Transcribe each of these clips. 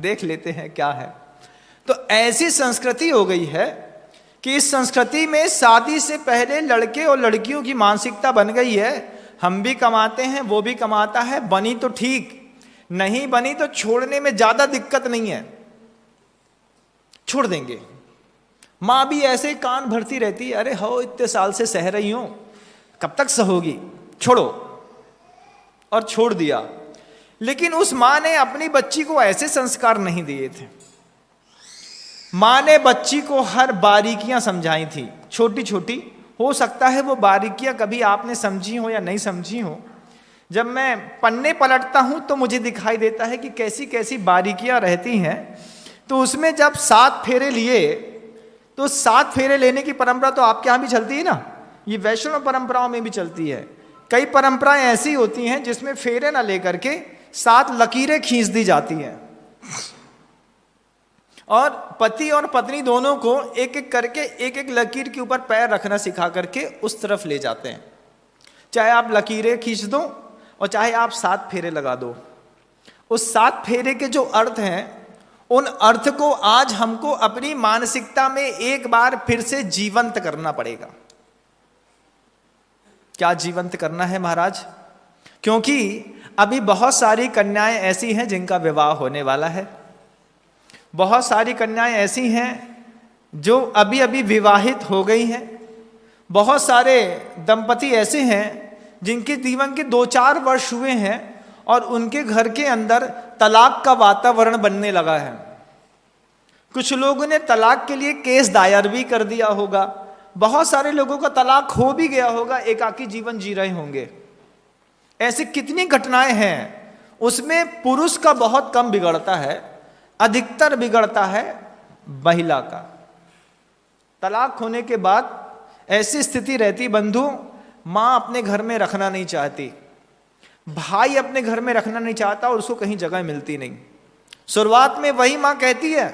देख लेते हैं क्या है। तो ऐसी संस्कृति हो गई है कि इस संस्कृति में शादी से पहले लड़के और लड़कियों की मानसिकता बन गई है, हम भी कमाते हैं, वो भी कमाता है, बनी तो ठीक, नहीं बनी तो छोड़ने में ज्यादा दिक्कत नहीं है, छोड़ देंगे। माँ भी ऐसे कान भरती रहती है, अरे हो इतने साल से सह रही हूं, कब तक सहोगी, छोड़ो, और छोड़ दिया। लेकिन उस माँ ने अपनी बच्ची को ऐसे संस्कार नहीं दिए थे। माँ ने बच्ची को हर बारीकियां समझाई थी, छोटी छोटी। हो सकता है वो बारीकियां कभी आपने समझी हो या नहीं समझी हो। जब मैं पन्ने पलटता हूं तो मुझे दिखाई देता है कि कैसी कैसी बारीकियां रहती हैं। तो उसमें जब 7 फेरे लिए, तो 7 फेरे लेने की परंपरा तो आपके यहाँ भी चलती है ना, ये वैष्णव परंपराओं में भी चलती है। कई परंपराएं ऐसी होती हैं जिसमें फेरे ना लेकर के 7 लकीरें खींच दी जाती हैं, और पति और पत्नी दोनों को एक एक करके एक एक लकीर के ऊपर पैर रखना सिखा करके उस तरफ ले जाते हैं। चाहे आप लकीरें खींच दो और चाहे आप 7 फेरे लगा दो, उस 7 फेरे के जो अर्थ हैं, उन अर्थ को आज हमको अपनी मानसिकता में एक बार फिर से जीवंत करना पड़ेगा। क्या जीवंत करना है महाराज? क्योंकि अभी बहुत सारी कन्याएं ऐसी हैं जिनका विवाह होने वाला है, बहुत सारी कन्याएं ऐसी हैं जो अभी अभी विवाहित हो गई हैं, बहुत सारे दंपति ऐसे हैं जिनके जीवन के 2-4 वर्ष हुए हैं और उनके घर के अंदर तलाक का वातावरण बनने लगा है। कुछ लोगों ने तलाक के लिए केस दायर भी कर दिया होगा, बहुत सारे लोगों का तलाक हो भी गया होगा, एकाकी जीवन जी रहे होंगे। ऐसी कितनी घटनाएं हैं, उसमें पुरुष का बहुत कम बिगड़ता है, अधिकतर बिगड़ता है महिला का। तलाक होने के बाद ऐसी स्थिति रहती बंधु, मां अपने घर में रखना नहीं चाहती, भाई अपने घर में रखना नहीं चाहता और उसको कहीं जगह मिलती नहीं। शुरुआत में वही मां कहती है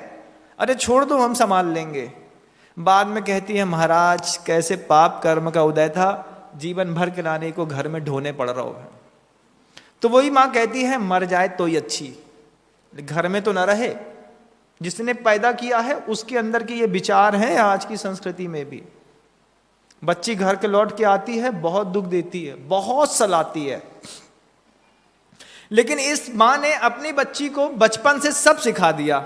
अरे छोड़ दो हम संभाल लेंगे, बाद में कहती है महाराज कैसे पाप कर्म का उदय था, जीवन भर के लाने को घर में ढोने पड़ रहा है। तो वही मां कहती है मर जाए तो ही अच्छी, घर में तो न रहे। जिसने पैदा किया है उसके अंदर के ये विचार हैं आज की संस्कृति में भी। बच्ची घर के लौट के आती है, बहुत दुख देती है, बहुत सलाती है, लेकिन इस मां ने अपनी बच्ची को बचपन से सब सिखा दिया।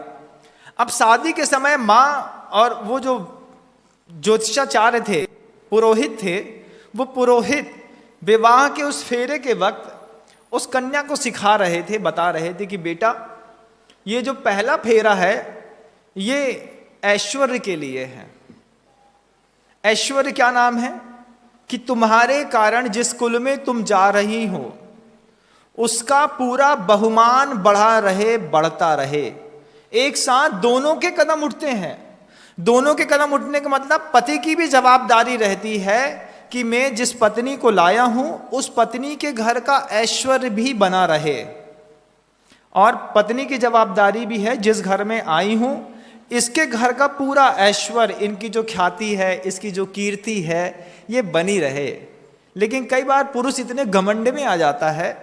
अब शादी के समय मां और वो जो ज्योतिषाचार्य थे, पुरोहित थे, वो पुरोहित विवाह के उस फेरे के वक्त उस कन्या को सिखा रहे थे, बता रहे थे कि बेटा ये जो पहला फेरा है ये ऐश्वर्य के लिए है। ऐश्वर्य क्या नाम है? कि तुम्हारे कारण जिस कुल में तुम जा रही हो उसका पूरा बहुमान बढ़ा रहे, बढ़ता रहे। एक साथ दोनों के कदम उठते हैं। दोनों के कदम उठने का मतलब पति की भी जवाबदारी रहती है कि मैं जिस पत्नी को लाया हूं उस पत्नी के घर का ऐश्वर्य भी बना रहे, और पत्नी की जवाबदारी भी है जिस घर में आई हूं इसके घर का पूरा ऐश्वर्य, इनकी जो ख्याति है, इसकी जो कीर्ति है, ये बनी रहे। लेकिन कई बार पुरुष इतने घमंड में आ जाता है,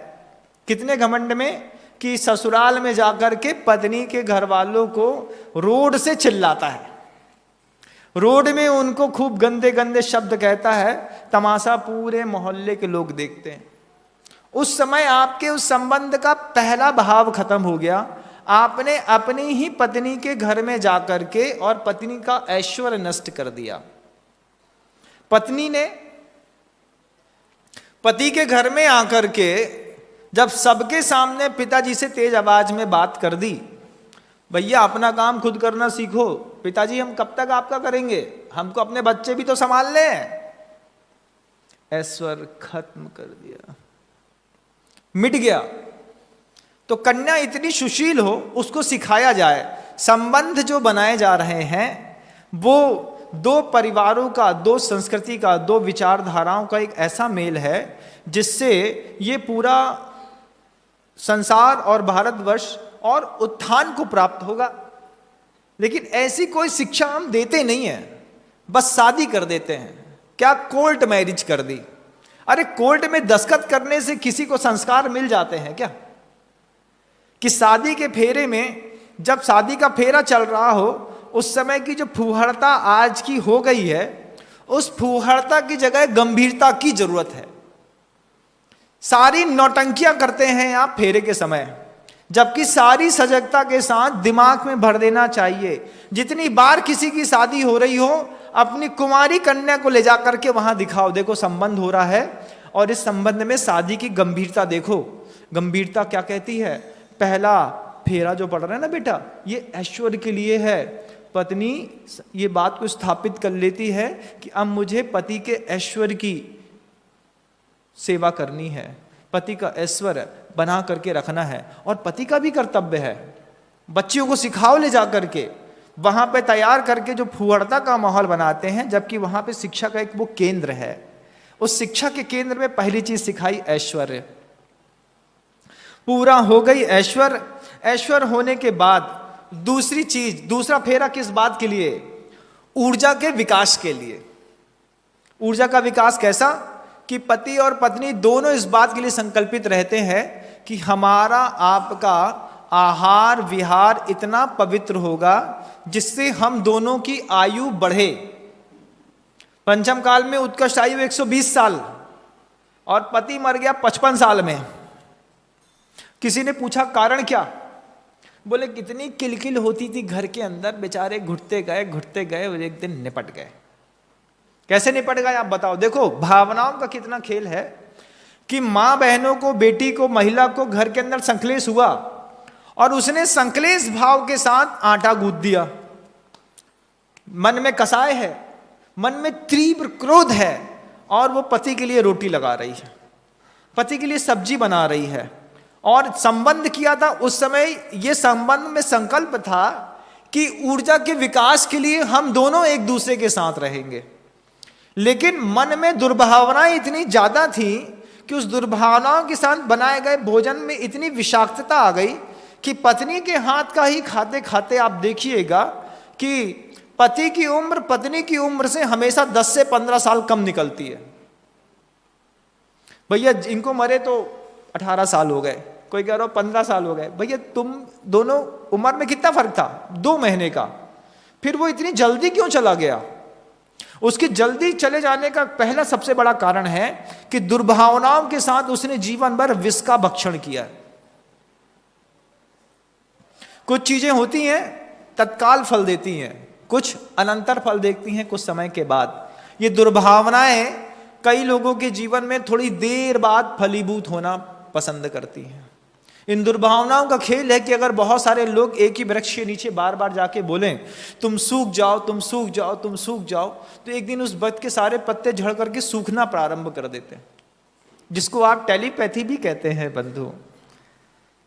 कितने घमंड में, कि ससुराल में जाकर के पत्नी के घर वालों को रोड से चिल्लाता है, रोड में उनको खूब गंदे गंदे शब्द कहता है, तमाशा पूरे मोहल्ले के लोग देखते हैं। उस समय आपके उस संबंध का पहला भाव खत्म हो गया। आपने अपनी ही पत्नी के घर में जाकर के और पत्नी का ऐश्वर्य नष्ट कर दिया। पत्नी ने पति के घर में आकर के जब सबके सामने पिताजी से तेज आवाज में बात कर दी, भैया अपना काम खुद करना सीखो, पिताजी हम कब तक आपका करेंगे, हमको अपने बच्चे भी तो संभालने हैं। ऐश्वर्य खत्म कर दिया, मिट गया। तो कन्या इतनी सुशील हो, उसको सिखाया जाए। संबंध जो बनाए जा रहे हैं वो 2 परिवारों का, 2 संस्कृति का, 2 विचारधाराओं का एक ऐसा मेल है जिससे ये पूरा संसार और भारतवर्ष और उत्थान को प्राप्त होगा। लेकिन ऐसी कोई शिक्षा हम देते नहीं हैं, बस शादी कर देते हैं। क्या कोर्ट मैरिज कर दी? अरे कोर्ट में दस्तखत करने से किसी को संस्कार मिल जाते हैं क्या? कि शादी के फेरे में जब शादी का फेरा चल रहा हो, उस समय की जो फूहड़ता आज की हो गई है, उस फूहड़ता की जगह गंभीरता की जरूरत है। सारी नौटंकियां करते हैं आप फेरे के समय, जबकि सारी सजगता के साथ दिमाग में भर देना चाहिए। जितनी बार किसी की शादी हो रही हो, अपनी कुमारी कन्या को ले जाकर के वहां दिखाओ, देखो संबंध हो रहा है, और इस संबंध में शादी की गंभीरता देखो। गंभीरता क्या कहती है? पहला फेरा जो पड़ रहा है ना बेटा, ये ऐश्वर्य के लिए है। पत्नी ये बात को स्थापित कर लेती है कि अब मुझे पति के ऐश्वर्य की सेवा करनी है, पति का ऐश्वर्य बना करके रखना है, और पति का भी कर्तव्य है। बच्चियों को सिखाओ ले जा करके, वहां पे तैयार करके जो फुहड़ता का माहौल बनाते हैं, जबकि वहां पे शिक्षा का एक वो केंद्र है। उस शिक्षा के केंद्र में पहली चीज सिखाई ऐश्वर्य। पूरा हो गई ऐश्वर्य। ऐश्वर्य होने के बाद दूसरी चीज, दूसरा फेरा किस बात के लिए? ऊर्जा के विकास के लिए। ऊर्जा का विकास कैसा? कि पति और पत्नी दोनों इस बात के लिए संकल्पित रहते हैं कि हमारा आपका आहार विहार इतना पवित्र होगा जिससे हम दोनों की आयु बढ़े। पंचम काल में उत्कृष्ट आयु 120 साल, और पति मर गया 55 साल में। किसी ने पूछा कारण क्या? बोले कितनी किलकिल होती थी घर के अंदर, बेचारे घुटते गए और एक दिन निपट गए। कैसे निपट गए आप बताओ? देखो भावनाओं का कितना खेल है कि मां बहनों को, बेटी को, महिला को घर के अंदर संकलेश हुआ, और उसने संकलेश भाव के साथ आटा गूंथ दिया। मन में कसाय है, मन में तीव्र क्रोध है, और वो पति के लिए रोटी लगा रही है, पति के लिए सब्जी बना रही है, और संबंध किया था उस समय। ये संबंध में संकल्प था कि ऊर्जा के विकास के लिए हम दोनों एक दूसरे के साथ रहेंगे। लेकिन मन में दुर्भावनाएं इतनी ज्यादा थी कि उस दुर्भावनाओं के साथ बनाए गए भोजन में इतनी विषाक्तता आ गई कि पत्नी के हाथ का ही खाते खाते आप देखिएगा कि पति की उम्र पत्नी की उम्र से हमेशा 10 से 15 साल कम निकलती है। भैया इनको मरे तो 18 साल हो गए, कोई कह रहा हो 15 साल हो गए। भैया तुम दोनों उम्र में कितना फर्क था? 2 महीने का। फिर वो इतनी जल्दी क्यों चला गया? उसकी जल्दी चले जाने का पहला सबसे बड़ा कारण है कि दुर्भावनाओं के साथ उसने जीवन भर विष का भक्षण किया। कुछ चीजें होती हैं तत्काल फल देती हैं, कुछ अनंतर फल देती हैं कुछ समय के बाद। ये दुर्भावनाएं कई लोगों के जीवन में थोड़ी देर बाद फलीभूत होना पसंद करती हैं। इन दुर्भावनाओं का खेल है कि अगर बहुत सारे लोग एक ही वृक्ष के नीचे बार बार जाके बोलें तुम सूख जाओ, तुम सूख जाओ, तुम सूख जाओ, तो एक दिन उस वृक्ष के सारे पत्ते झड़ करके सूखना प्रारंभ कर देते हैं, जिसको आप टेलीपैथी भी कहते हैं बंधु।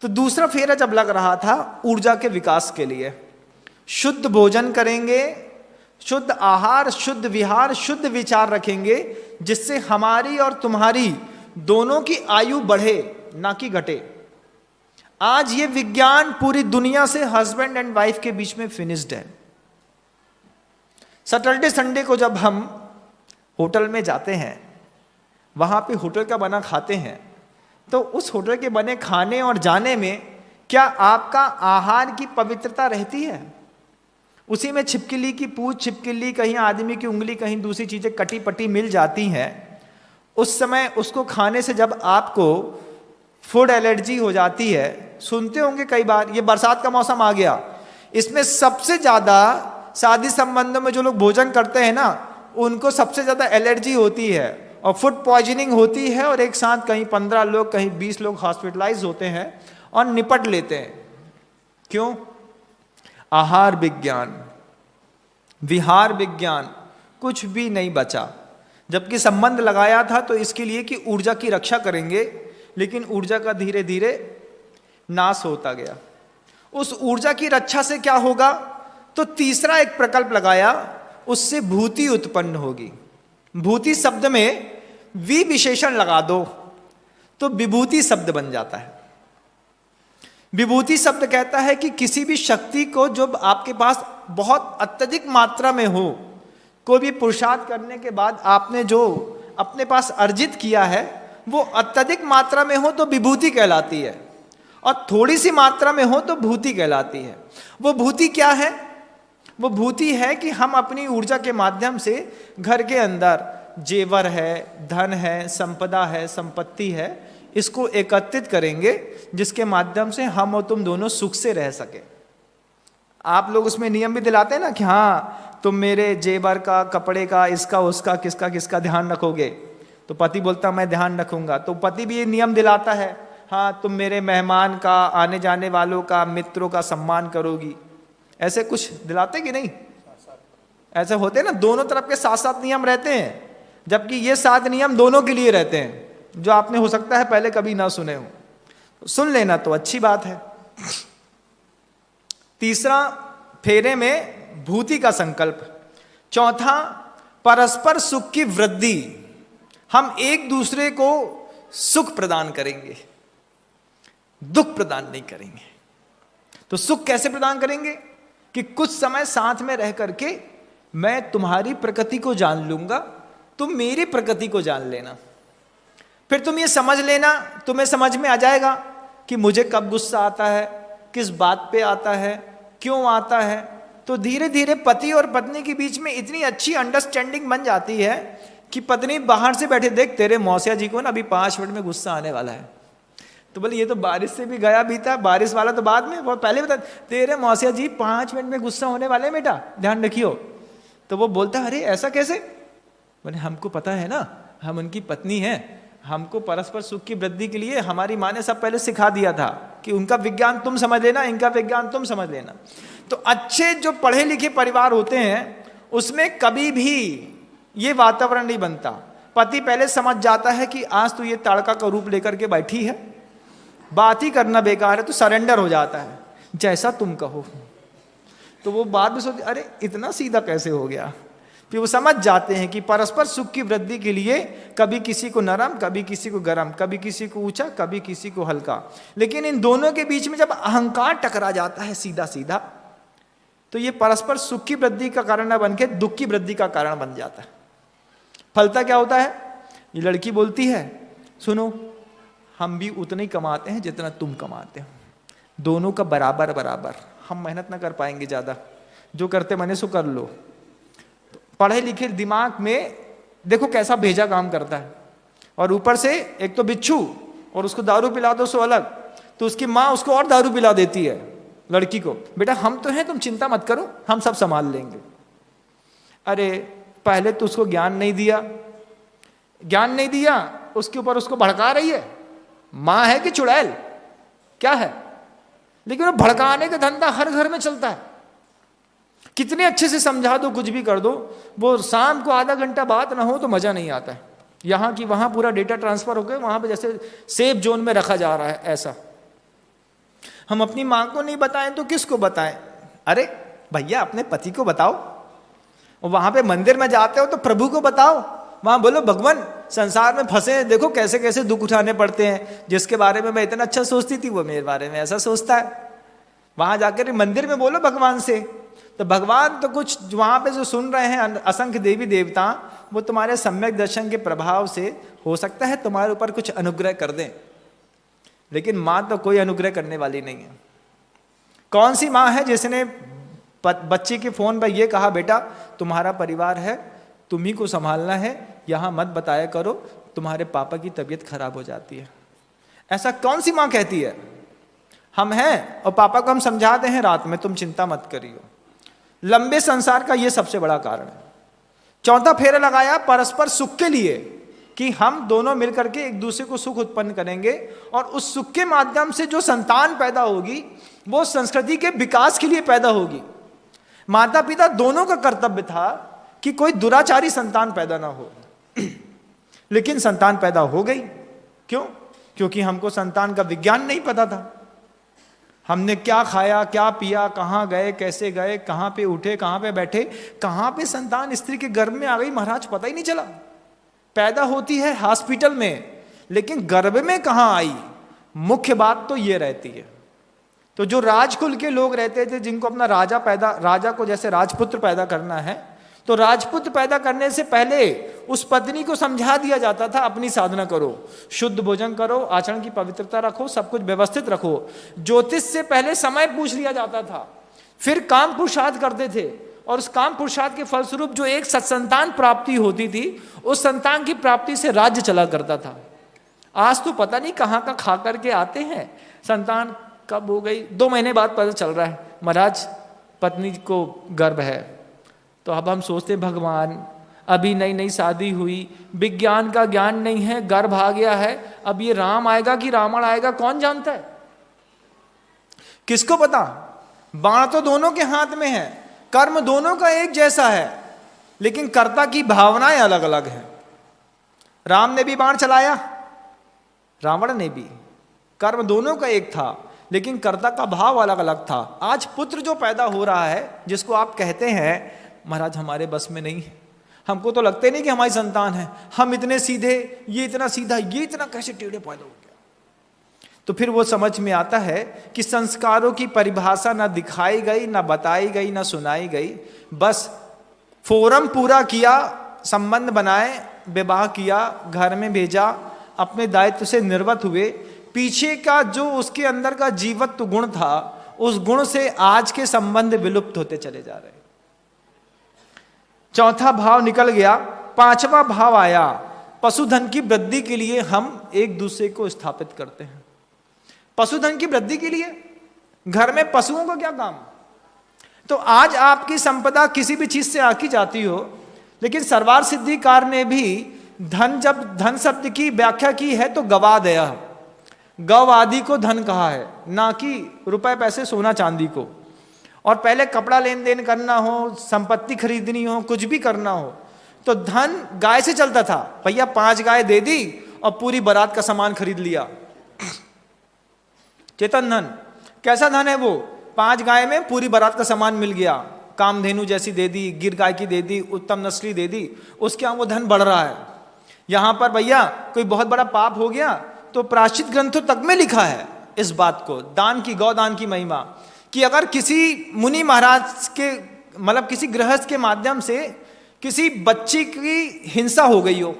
तो दूसरा फेरा जब लग रहा था ऊर्जा के विकास के लिए, शुद्ध भोजन करेंगे, शुद्ध आहार, शुद्ध विहार, शुद्ध विचार रखेंगे, जिससे हमारी और तुम्हारी दोनों की आयु बढ़े, ना कि घटे। आज ये विज्ञान पूरी दुनिया से हस्बैंड एंड वाइफ के बीच में फिनिश्ड है। सैटरडे संडे को जब हम होटल में जाते हैं, वहां पे होटल का बना खाते हैं, तो उस होटल के बने खाने और जाने में क्या आपका आहार की पवित्रता रहती है? उसी में छिपकली की पूंछ, छिपकली, कहीं आदमी की उंगली, कहीं दूसरी चीजें कटी पटी मिल जाती हैं। उस समय उसको खाने से जब आपको फूड एलर्जी हो जाती है, सुनते होंगे कई बार, ये बरसात का मौसम आ गया, इसमें सबसे ज्यादा शादी संबंधों में जो लोग भोजन करते हैं ना, उनको सबसे ज्यादा एलर्जी होती है और फूड पॉइजनिंग होती है, और एक साथ कहीं 15 लोग, कहीं 20 लोग हॉस्पिटलाइज होते हैं और निपट लेते हैं। क्यों? आहार विज्ञान, विहार विज्ञान, कुछ भी नहीं बचा। जबकि संबंध लगाया था तो इसके लिए कि ऊर्जा की रक्षा करेंगे, लेकिन ऊर्जा का धीरे धीरे नाश होता गया। उस ऊर्जा की रक्षा से क्या होगा? तो तीसरा एक प्रकल्प लगाया, उससे भूति उत्पन्न होगी। भूति शब्द में वि विशेषण लगा दो तो विभूति शब्द बन जाता है। विभूति शब्द कहता है कि किसी भी शक्ति को जो आपके पास बहुत अत्यधिक मात्रा में हो, कोई भी पुरुषार्थ करने के बाद आपने जो अपने पास अर्जित किया है वो अत्यधिक मात्रा में हो तो विभूति कहलाती है। और थोड़ी सी मात्रा में हो तो भूति कहलाती है। वो भूति क्या है? वो भूति है कि हम अपनी ऊर्जा के माध्यम से घर के अंदर जेवर है, धन है, संपदा है, संपत्ति है, इसको एकत्रित करेंगे जिसके माध्यम से हम और तुम दोनों सुख से रह सके। आप लोग उसमें नियम भी दिलाते हैं ना कि हाँ तुम मेरे जेवर का, कपड़े का, इसका उसका, किसका किसका ध्यान रखोगे। तो पति बोलता मैं ध्यान रखूंगा, तो पति भी ये नियम दिलाता है, हाँ तुम मेरे मेहमान का, आने जाने वालों का, मित्रों का सम्मान करोगी। ऐसे कुछ दिलाते कि नहीं? ऐसे होते ना, दोनों तरफ के साथ साथ नियम रहते हैं, जबकि ये 7 नियम दोनों के लिए रहते हैं, जो आपने हो सकता है पहले कभी ना सुने हो। तो सुन लेना तो अच्छी बात है। तीसरा, फेरे में भूति का संकल्प। चौथा, परस्पर सुख की वृद्धि। हम एक दूसरे को सुख प्रदान करेंगे, दुख प्रदान नहीं करेंगे। तो सुख कैसे प्रदान करेंगे? कि कुछ समय साथ में रह करके मैं तुम्हारी प्रकृति को जान लूंगा, तुम मेरी प्रकृति को जान लेना। फिर तुम ये समझ लेना, तुम्हें समझ में आ जाएगा कि मुझे कब गुस्सा आता है, किस बात पे आता है, क्यों आता है। तो धीरे धीरे पति और पत्नी के बीच में इतनी अच्छी अंडरस्टैंडिंग बन जाती है कि पत्नी बाहर से बैठे, देख तेरे मौसिया जी को ना अभी 5 मिनट में गुस्सा आने वाला है। तो बोले ये तो बारिश से भी गया बीता, बारिश वाला तो बाद में, वो पहले बता तेरे मौसिया जी 5 मिनट में गुस्सा होने वाले हैं बेटा, ध्यान रखियो। तो वो बोलता अरे ऐसा कैसे? बोले हमको पता है ना, हम उनकी पत्नी हैं, हमको परस्पर सुख की वृद्धि के लिए हमारी माँ ने सब पहले सिखा दिया था कि उनका विज्ञान तुम समझ लेना, इनका विज्ञान तुम समझ लेना। तो अच्छे जो पढ़े लिखे परिवार होते हैं उसमें कभी भी ये वातावरण नहीं बनता। पति पहले समझ जाता है कि आज तो ये ताड़का का रूप लेकर के बैठी है, बात ही करना बेकार है, तो सरेंडर हो जाता है, जैसा तुम कहो। तो वो बाद में सोचते अरे इतना सीधा कैसे हो गया। फिर वो समझ जाते हैं कि परस्पर सुख की वृद्धि के लिए कभी किसी को नरम, कभी किसी को गरम, कभी किसी को ऊंचा, कभी किसी को हल्का। लेकिन इन दोनों के बीच में जब अहंकार टकरा जाता है सीधा सीधा, तो ये परस्पर सुख की वृद्धि का कारण न बन के दुख की वृद्धि का कारण बन जाता है। फलता क्या होता है? ये लड़की बोलती है सुनो हम भी उतना ही कमाते हैं जितना तुम कमाते हो, दोनों का बराबर बराबर, हम मेहनत ना कर पाएंगे ज्यादा, जो करते मने सो कर लो। पढ़े लिखे दिमाग में देखो कैसा भेजा काम करता है। और ऊपर से एक तो बिच्छू, और उसको दारू पिला दो सो अलग, तो उसकी माँ उसको और दारू पिला देती है लड़की को, बेटा हम तो हैं तुम चिंता मत करो, हम सब संभाल लेंगे। अरे पहले तो उसको ज्ञान नहीं दिया, ज्ञान नहीं दिया, उसके ऊपर उसको भड़का रही है। माँ है कि चुड़ैल क्या है? लेकिन वो भड़काने का धंधा हर घर में चलता है। कितने अच्छे से समझा दो, कुछ भी कर दो, वो शाम को आधा घंटा बात ना हो तो मजा नहीं आता है। यहाँ की वहाँ पूरा डेटा ट्रांसफर हो गया, वहाँ पे जैसे सेफ जोन में रखा जा रहा है ऐसा। हम अपनी माँ को नहीं बताएं तो किसको बताएं? अरे भैया अपने पति को बताओ, और वहाँ पे मंदिर में जाते हो तो प्रभु को बताओ, वहाँ बोलो भगवान संसार में फंसे देखो कैसे कैसे दुख उठाने पड़ते हैं, जिसके बारे में मैं इतना अच्छा सोचती थी वो मेरे बारे में ऐसा सोचता है। वहाँ जाकर मंदिर में बोलो भगवान से, तो भगवान तो कुछ वहाँ पे जो सुन रहे हैं असंख्य देवी देवता, वो तुम्हारे सम्यक दर्शन के प्रभाव से हो सकता है तुम्हारे ऊपर कुछ अनुग्रह कर दें। लेकिन माँ तो कोई अनुग्रह करने वाली नहीं है। कौन सी माँ है जिसने बच्चे के फोन पर यह कहा बेटा तुम्हारा परिवार है, तुम ही को संभालना है, यहाँ मत बताया करो, तुम्हारे पापा की तबीयत खराब हो जाती है। ऐसा कौन सी माँ कहती है? हम हैं और पापा को हम समझाते हैं रात में तुम चिंता मत करियो। लंबे संसार का यह सबसे बड़ा कारण है। चौथा फेरा लगाया परस्पर सुख के लिए, कि हम दोनों मिलकर के एक दूसरे को सुख उत्पन्न करेंगे, और उस सुख के माध्यम से जो संतान पैदा होगी वो संस्कृति के विकास के लिए पैदा होगी। माता पिता दोनों का कर्तव्य था कि कोई दुराचारी संतान पैदा ना हो, लेकिन संतान पैदा हो गई। क्यों? क्योंकि हमको संतान का विज्ञान नहीं पता था। हमने क्या खाया, क्या पिया, कहाँ गए, कैसे गए, कहाँ पे उठे, कहाँ पे बैठे, कहाँ पे संतान स्त्री के गर्भ में आ गई महाराज पता ही नहीं चला। पैदा होती है हॉस्पिटल में, लेकिन गर्भ में कहाँ आई, मुख्य बात तो ये रहती है। तो जो राजकुल के लोग रहते थे, जिनको अपना राजा को जैसे राजपुत्र पैदा करना है, तो राजपुत्र पैदा करने से पहले उस पत्नी को समझा दिया जाता था, अपनी साधना करो, शुद्ध भोजन करो, आचरण की पवित्रता रखो, सब कुछ व्यवस्थित रखो। ज्योतिष से पहले समय पूछ लिया जाता था, फिर काम पुरुषार्थ करते थे, और उस काम पुरुषार्थ के फलस्वरूप जो एक सत्संतान प्राप्ति होती थी, उस संतान की प्राप्ति से राज्य चला करता था। आज तो पता नहीं कहाँ का खा करके आते हैं, संतान कब हो गई, 2 महीने बाद पता चल रहा है महाराज पत्नी को गर्भ है। तो अब हम सोचते भगवान अभी नई नई शादी हुई, विज्ञान का ज्ञान नहीं है, गर्भ आ गया है, अब ये राम आएगा कि रावण आएगा कौन जानता है, किसको पता। बाण तो दोनों के हाथ में है, कर्म दोनों का एक जैसा है, लेकिन कर्ता की भावनाएं अलग अलग हैं। राम ने भी बाण चलाया, रावण ने भी, कर्म दोनों का एक था, लेकिन कर्ता का भाव अलग अलग था। आज पुत्र जो पैदा हो रहा है, जिसको आप कहते हैं महाराज हमारे बस में नहीं है, हमको तो लगते नहीं कि हमारी संतान है, हम इतने सीधे, ये इतना सीधा, ये इतना कैसे टेढ़े पैदा हो गया। तो फिर वो समझ में आता है कि संस्कारों की परिभाषा ना दिखाई गई, ना बताई गई, ना सुनाई गई, बस फोरम पूरा किया, संबंध बनाए, विवाह किया, घर में भेजा, अपने दायित्व से निर्वत हुए। पीछे का जो उसके अंदर का जीवत्व गुण था, उस गुण से आज के संबंध विलुप्त होते चले जा रहे हैं। चौथा भाव निकल गया, 5वां भाव आया, पशुधन की वृद्धि के लिए हम एक दूसरे को स्थापित करते हैं। पशुधन की वृद्धि के लिए घर में पशुओं का क्या काम। तो आज आपकी संपदा किसी भी चीज से आकी जाती हो, लेकिन सरवार सिद्धिकार ने भी धन, जब धन शब्द की व्याख्या की है तो गवा दया, गव आदि को धन कहा है, ना कि रुपए पैसे सोना चांदी को। और पहले कपड़ा लेन देन करना हो, संपत्ति खरीदनी हो, कुछ भी करना हो, तो धन गाय से चलता था। भैया 5 गाय दे दी और पूरी बारात का सामान खरीद लिया। चेतन धन कैसा धन है वो, 5 गाय में पूरी बारात का सामान मिल गया, कामधेनु जैसी दे दी, गिर गाय की दे दी, उत्तम नस्ली दे दी, उसके यहाँ वो धन बढ़ रहा है। यहां पर भैया कोई बहुत बड़ा पाप हो गया तो प्रायश्चित ग्रंथों तक में लिखा है इस बात को, दान की, गौदान की महिमा, कि अगर किसी मुनि महाराज के, मतलब किसी गृहस्थ के माध्यम से किसी बच्ची की हिंसा हो गई हो,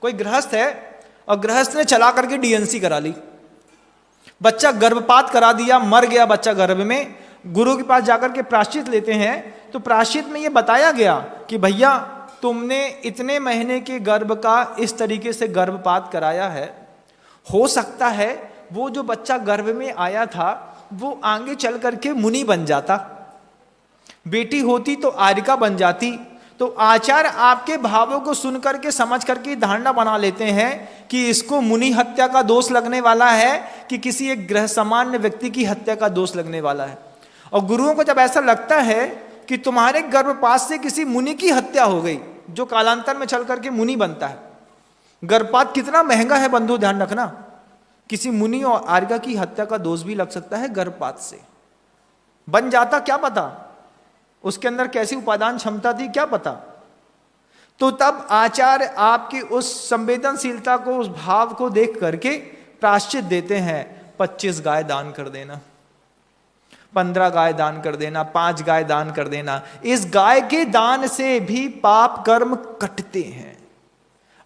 कोई गृहस्थ है और गृहस्थ ने चला करके डीएनसी करा ली, बच्चा गर्भपात करा दिया, मर गया बच्चा गर्भ में, गुरु के पास जाकर के प्रायश्चित लेते हैं, तो प्रायश्चित में यह बताया गया कि भैया तुमने इतने महीने के गर्भ का इस तरीके से गर्भपात कराया है, हो सकता है वो जो बच्चा गर्भ में आया था वो आगे चल करके मुनि बन जाता, बेटी होती तो आर्यिका बन जाती। तो आचार्य आपके भावों को सुन करके, समझ करके धारणा बना लेते हैं कि इसको मुनि हत्या का दोष लगने वाला है कि किसी एक ग्रह सामान्य व्यक्ति की हत्या का दोष लगने वाला है। और गुरुओं को जब ऐसा लगता है कि तुम्हारे गर्भपात से किसी मुनि की हत्या हो गई, जो कालांतर में चल करके मुनि बनता है, गर्भपात कितना महंगा है बंधु, ध्यान रखना, किसी मुनि और आर्यिका की हत्या का दोष भी लग सकता है गर्भपात से। बन जाता क्या पता, उसके अंदर कैसी उपादान क्षमता थी क्या पता। तो तब आचार्य आपकी उस संवेदनशीलता को, उस भाव को देख करके प्रायश्चित देते हैं, 25 गाय दान कर देना, 15 गाय दान कर देना, 5 गाय दान कर देना। इस गाय के दान से भी पाप कर्म कटते हैं।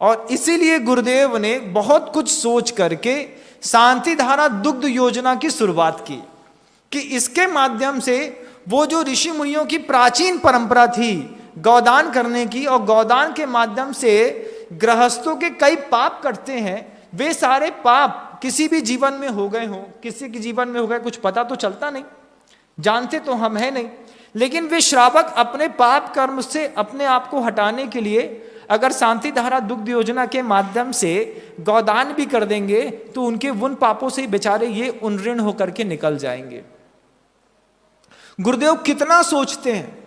और इसीलिए गुरुदेव ने बहुत कुछ सोच करके शांति धारा दुग्ध योजना की शुरुआत की, कि इसके माध्यम से वो जो ऋषि मुनियों की प्राचीन परंपरा थी गौदान करने की, और गौदान के माध्यम से गृहस्थों के कई पाप कटते हैं, वे सारे पाप किसी भी जीवन में हो गए हों, किसी के जीवन में हो गए कुछ पता तो चलता नहीं, जानते तो हम है नहीं, लेकिन वे श्रावक अपने पाप कर्म से अपने आप को हटाने के लिए अगर शांति धारा दुग्ध योजना के माध्यम से गौदान भी कर देंगे तो उनके उन पापों से बेचारे ये उन्ऋण होकर के निकल जाएंगे। गुरुदेव कितना सोचते हैं।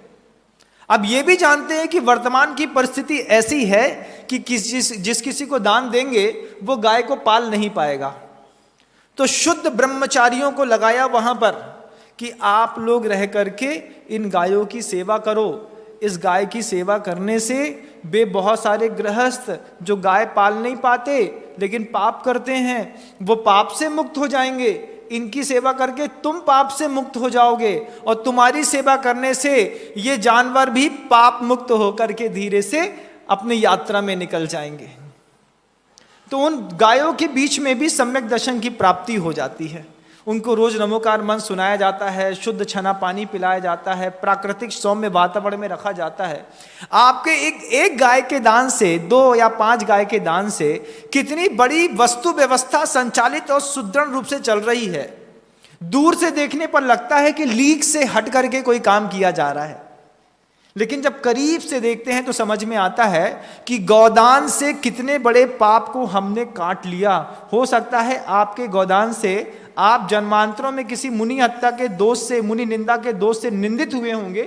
अब ये भी जानते हैं कि वर्तमान की परिस्थिति ऐसी है कि जिस किसी को दान देंगे वो गाय को पाल नहीं पाएगा, तो शुद्ध ब्रह्मचारियों को लगाया वहां पर कि आप लोग रह करके इन गायों की सेवा करो। इस गाय की सेवा करने से वे बहुत सारे गृहस्थ जो गाय पाल नहीं पाते लेकिन पाप करते हैं, वो पाप से मुक्त हो जाएंगे। इनकी सेवा करके तुम पाप से मुक्त हो जाओगे, और तुम्हारी सेवा करने से ये जानवर भी पाप मुक्त होकर के धीरे से अपनी यात्रा में निकल जाएंगे। तो उन गायों के बीच में भी सम्यक दर्शन की प्राप्ति हो जाती है। उनको रोज नमोकार मंत्र सुनाया जाता है, शुद्ध छना पानी पिलाया जाता है, प्राकृतिक सौम्य वातावरण में रखा जाता है। आपके एक गाय के दान से, 2 या 5 गाय के दान से कितनी बड़ी वस्तु व्यवस्था संचालित और सुदृढ़ रूप से चल रही है। दूर से देखने पर लगता है कि लीक से हट करके कोई काम किया जा रहा है, लेकिन जब करीब से देखते हैं तो समझ में आता है कि गौदान से कितने बड़े पाप को हमने काट लिया। हो सकता है आपके गौदान से आप जन्मांतरों में किसी मुनि हत्या के दोष से, मुनि निंदा के दोष से निंदित हुए होंगे,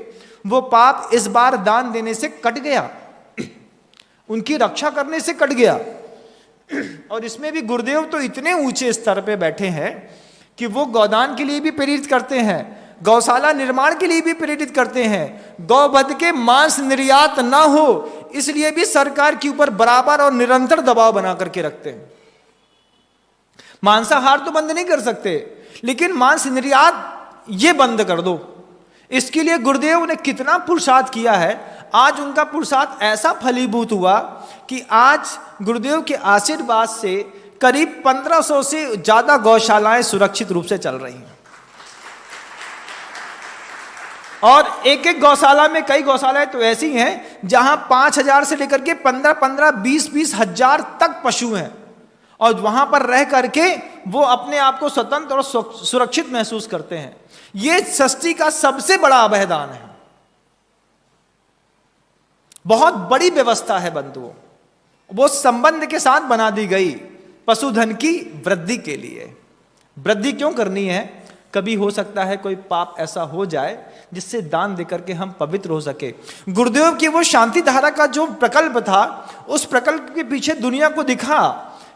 वो पाप इस बार दान देने से कट गया, उनकी रक्षा करने से कट गया। और इसमें भी गुरुदेव तो इतने ऊंचे स्तर पे बैठे हैं कि वो गौदान के लिए भी प्रेरित करते हैं, गौशाला निर्माण के लिए भी प्रेरित करते हैं, गौवध के मांस निर्यात ना हो इसलिए भी सरकार के ऊपर बराबर और निरंतर दबाव बना करके रखते हैं। मांसाहार तो बंद नहीं कर सकते, लेकिन मांस निर्यात ये बंद कर दो। इसके लिए गुरुदेव ने कितना पुरुषार्थ किया है। आज उनका पुरुषार्थ ऐसा फलीभूत हुआ कि आज गुरुदेव के आशीर्वाद से करीब 1500 से ज्यादा गौशालाएं सुरक्षित रूप से चल रही हैं। और एक एक गौशाला में, कई गौशालाएं तो ऐसी हैं जहां 5000 से लेकर के 15-15, 20-20 हजार तक पशु हैं, और वहां पर रह करके वो अपने आप को स्वतंत्र और सुरक्षित महसूस करते हैं। ये सृष्टि का सबसे बड़ा अभयदान है, बहुत बड़ी व्यवस्था है बंधुओं। वो संबंध के साथ बना दी गई पशुधन की वृद्धि के लिए। वृद्धि क्यों करनी है? कभी हो सकता है कोई पाप ऐसा हो जाए जिससे दान देकर के हम पवित्र हो सके। गुरुदेव की वो शांति धारा का जो प्रकल्प था, उस प्रकल्प के पीछे दुनिया को दिखा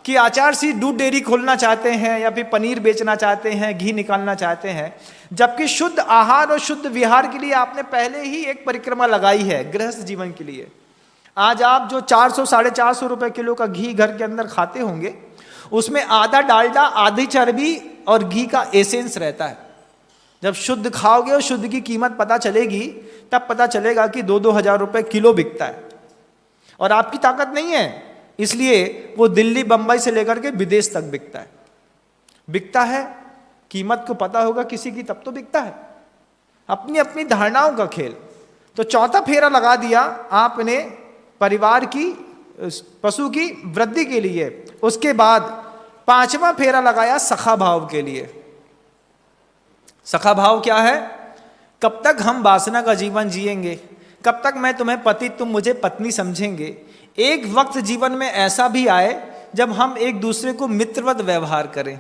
कि आचार्य श्री दूध डेयरी खोलना चाहते हैं या फिर पनीर बेचना चाहते हैं, घी निकालना चाहते हैं, जबकि शुद्ध आहार और शुद्ध विहार के लिए आपने पहले ही एक परिक्रमा लगाई है गृहस्थ जीवन के लिए। आज आप जो 400-450 रुपए किलो का घी घर के अंदर खाते होंगे, उसमें आधा डालडा, आधी चर्बी और घी का एसेंस रहता है। जब शुद्ध खाओगे और शुद्ध की कीमत पता चलेगी, तब पता चलेगा कि 2-2 हजार रुपए किलो बिकता है। और आपकी ताकत नहीं है, इसलिए वो दिल्ली बंबई से लेकर के विदेश तक बिकता है। बिकता है, कीमत को पता होगा किसी की, तब तो बिकता है। अपनी अपनी धारणाओं का खेल। तो चौथा फेरा लगा दिया आपने परिवार की, पशु की वृद्धि के लिए। उसके बाद 5वां फेरा लगाया सखा भाव के लिए। सखा भाव क्या है? कब तक हम वासना का जीवन जिएंगे, कब तक मैं तुम्हें पति, तुम मुझे पत्नी समझेंगे। एक वक्त जीवन में ऐसा भी आए जब हम एक दूसरे को मित्रवत व्यवहार करें,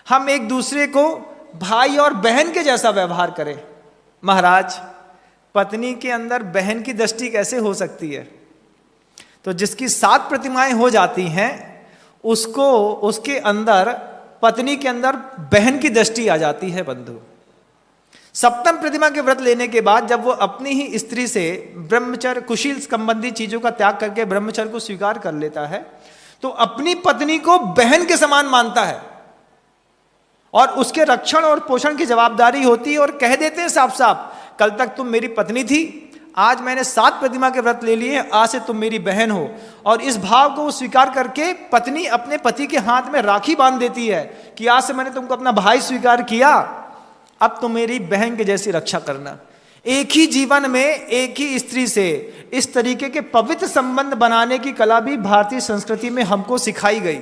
हम एक दूसरे को भाई और बहन के जैसा व्यवहार करें। महाराज, पत्नी के अंदर बहन की दृष्टि कैसे हो सकती है? तो जिसकी 7 प्रतिमाएं हो जाती हैं, उसको, उसके अंदर, पत्नी के अंदर बहन की दृष्टि आ जाती है बंधु। 7वीं प्रतिमा के व्रत लेने के बाद जब वो अपनी ही स्त्री से ब्रह्मचर्य, कुशील संबंधी चीजों का त्याग करके ब्रह्मचर्य को स्वीकार कर लेता है, तो अपनी पत्नी को बहन के समान मानता है और उसके रक्षण और पोषण की जवाबदारी होती है। और कह देते हैं साफ साफ, कल तक तुम मेरी पत्नी थी, आज मैंने 7 प्रतिमा के व्रत ले लिए, आज से तुम मेरी बहन हो। और इस भाव को स्वीकार करके पत्नी अपने पति के हाथ में राखी बांध देती है कि आज से मैंने तुमको अपना भाई स्वीकार किया, अब तुम मेरी बहन के जैसी रक्षा करना। एक ही जीवन में एक ही स्त्री से इस तरीके के पवित्र संबंध बनाने की कला भी भारतीय संस्कृति में हमको सिखाई गई,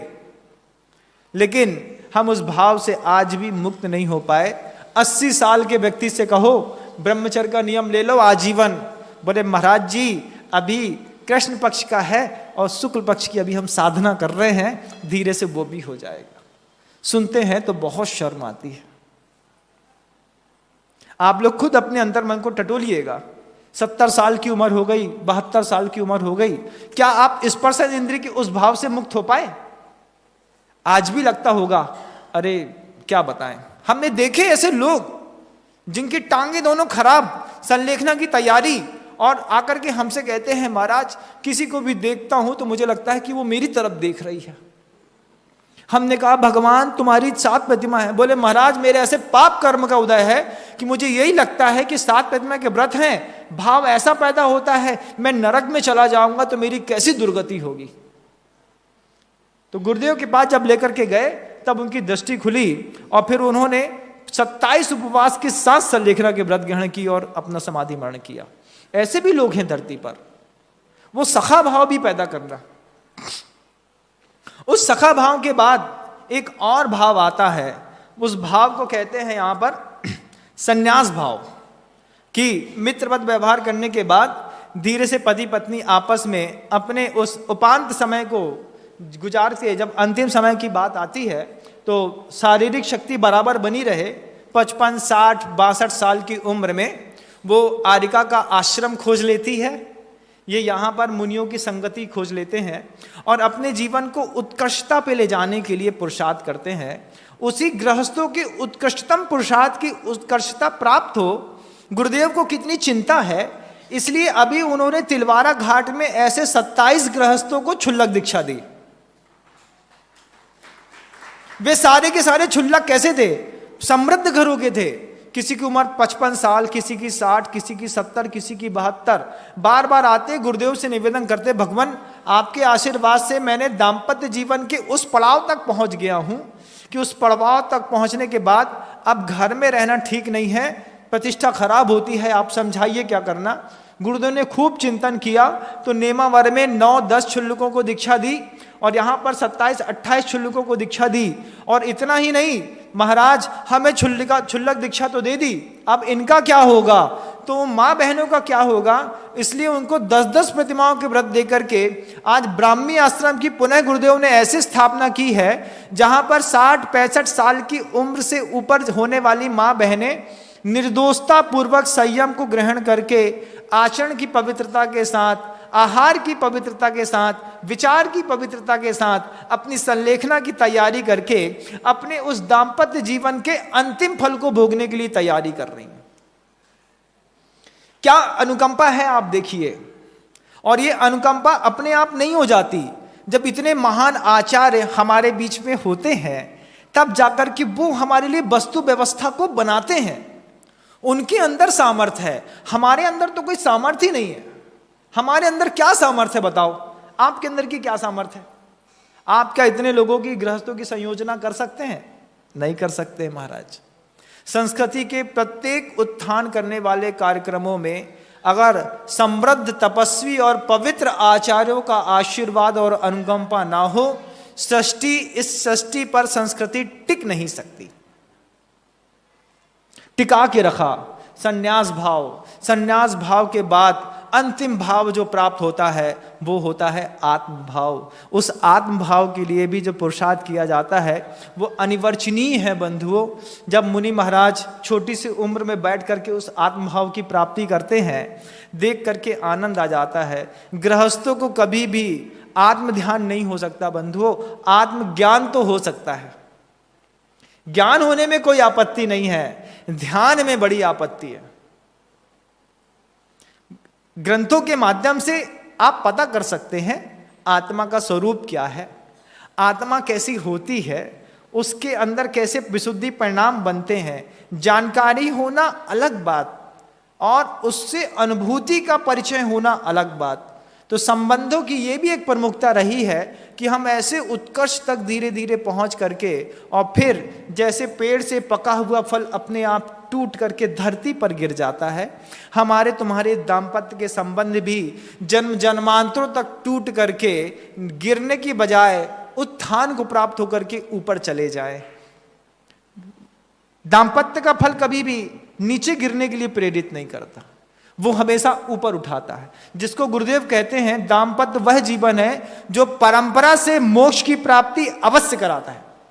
लेकिन हम उस भाव से आज भी मुक्त नहीं हो पाए। 80 साल के व्यक्ति से कहो ब्रह्मचर्य का नियम ले लो आजीवन, बोले महाराज जी अभी कृष्ण पक्ष का है और शुक्ल पक्ष की अभी हम साधना कर रहे हैं, धीरे से वो भी हो जाएगा। सुनते हैं तो बहुत शर्म आती है। आप लोग खुद अपने अंतर्मन को टटोलिएगा। 70 साल की उम्र हो गई, 72 साल की उम्र हो गई, क्या आप स्पर्श इंद्रिय के उस भाव से मुक्त हो पाए? आज भी लगता होगा, अरे क्या बताएं। हमने देखे ऐसे लोग जिनकी टांगे दोनों खराब, संलेखना की तैयारी, और आकर के हमसे कहते हैं महाराज किसी को भी देखता हूं तो मुझे लगता है कि वो मेरी तरफ देख रही है। हमने कहा भगवान तुम्हारी 7 प्रतिमा है। बोले महाराज मेरे ऐसे पाप कर्म का उदय है कि मुझे यही लगता है कि 7 प्रतिमा के व्रत हैं, भाव ऐसा पैदा होता है मैं नरक में चला जाऊंगा तो मेरी कैसी दुर्गति होगी। तो गुरुदेव के पास जब लेकर के गए तब उनकी दृष्टि खुली और फिर उन्होंने 27 उपवास के साथ सल्लेखना के व्रत ग्रहण की और अपना समाधि मरण किया। ऐसे भी लोग हैं धरती पर। वो सखा भाव भी पैदा करना। उस सखा भाव के बाद एक और भाव आता है, उस भाव को कहते हैं यहां पर संन्यास भाव, कि मित्रवत व्यवहार करने के बाद धीरे से पति पत्नी आपस में अपने उस उपांत समय को गुजार के जब अंतिम समय की बात आती है तो शारीरिक शक्ति बराबर बनी रहे, 55, 60, 62 साल की उम्र में वो आरिका का आश्रम खोज लेती है। ये यहाँ पर मुनियों की संगति खोज लेते हैं और अपने जीवन को उत्कृष्टता पे ले जाने के लिए पुरुषार्थ करते हैं। उसी गृहस्थों की उत्कृष्टतम पुरुषार्थ की उत्कृष्टता प्राप्त हो, गुरुदेव को कितनी चिंता है, इसलिए अभी उन्होंने तिलवारा घाट में ऐसे 27 गृहस्थों को क्षुल्लक दीक्षा दी। वे सारे के सारे क्षुल्लक कैसे थे? समृद्ध घरों के थे। किसी की उम्र 55 साल, किसी की 60, किसी की 70, किसी की 72। बार बार आते गुरुदेव से निवेदन करते, भगवान आपके आशीर्वाद से मैंने दाम्पत्य जीवन के उस पड़ाव तक पहुंच गया हूं कि उस पड़ाव तक पहुंचने के बाद अब घर में रहना ठीक नहीं है, प्रतिष्ठा खराब होती है, आप समझाइए क्या करना। गुरुदेव ने खूब चिंतन किया तो नेमावर में 9-10 क्षुल्लकों को दीक्षा दी और यहाँ पर 27-28 क्षुल्लकों को दीक्षा दी। और इतना ही नहीं, महाराज हमें क्षुल्लक दीक्षा तो दे दी, अब इनका क्या होगा, तो माँ बहनों का क्या होगा। इसलिए उनको 10-10 प्रतिमाओं के व्रत देकर के आज ब्राह्मी आश्रम की पुनः गुरुदेव ने ऐसी स्थापना की है जहाँ पर 60-65 साल की उम्र से ऊपर होने वाली माँ बहनें निर्दोषता पूर्वक संयम को ग्रहण करके आचरण की पवित्रता के साथ, आहार की पवित्रता के साथ, विचार की पवित्रता के साथ अपनी संलेखना की तैयारी करके अपने उस दाम्पत्य जीवन के अंतिम फल को भोगने के लिए तैयारी कर रही हैं। क्या अनुकंपा है आप देखिए। और ये अनुकंपा अपने आप नहीं हो जाती। जब इतने महान आचार्य हमारे बीच में होते हैं तब जाकर के वो हमारे लिए वस्तु व्यवस्था को बनाते हैं। उनके अंदर सामर्थ्य है, हमारे अंदर तो कोई सामर्थ्य ही नहीं है। हमारे अंदर क्या सामर्थ्य है बताओ? आपके अंदर की क्या सामर्थ्य है? आप क्या इतने लोगों की गृहस्थों की संयोजना कर सकते हैं? नहीं कर सकते महाराज। संस्कृति के प्रत्येक उत्थान करने वाले कार्यक्रमों में अगर समृद्ध तपस्वी और पवित्र आचार्यों का आशीर्वाद और अनुकंपा ना हो, इस सृष्टि पर संस्कृति टिक नहीं सकती। टिका के रखा संन्यास भाव। संन्यास भाव के बाद अंतिम भाव जो प्राप्त होता है वो होता है आत्म भाव। उस आत्म भाव के लिए भी जो पुरुषार्थ किया जाता है वो अनिवर्चनीय है बंधुओं। जब मुनि महाराज छोटी सी उम्र में बैठ करके उस आत्म भाव की प्राप्ति करते हैं, देख करके आनंद आ जाता है। गृहस्थों को कभी भी आत्म ध्यान नहीं हो सकता बंधुओं, आत्म ज्ञान तो हो सकता है। ज्ञान होने में कोई आपत्ति नहीं है, ध्यान में बड़ी आपत्ति है। ग्रंथों के माध्यम से आप पता कर सकते हैं आत्मा का स्वरूप क्या है, आत्मा कैसी होती है, उसके अंदर कैसे विशुद्धि परिणाम बनते हैं। जानकारी होना अलग बात और उससे अनुभूति का परिचय होना अलग बात। तो संबंधों की ये भी एक प्रमुखता रही है कि हम ऐसे उत्कर्ष तक धीरे धीरे पहुंच करके और फिर जैसे पेड़ से पका हुआ फल अपने आप टूट करके धरती पर गिर जाता है, हमारे तुम्हारे दाम्पत्य के संबंध भी जन्म जन्मांतरों तक टूट करके गिरने की बजाय उत्थान को प्राप्त होकर के ऊपर चले जाए। दाम्पत्य का फल कभी भी नीचे गिरने के लिए प्रेरित नहीं करता, वो हमेशा ऊपर उठाता है। जिसको गुरुदेव कहते हैं दाम्पत्य वह जीवन है जो परंपरा से मोक्ष की प्राप्ति अवश्य कराता है।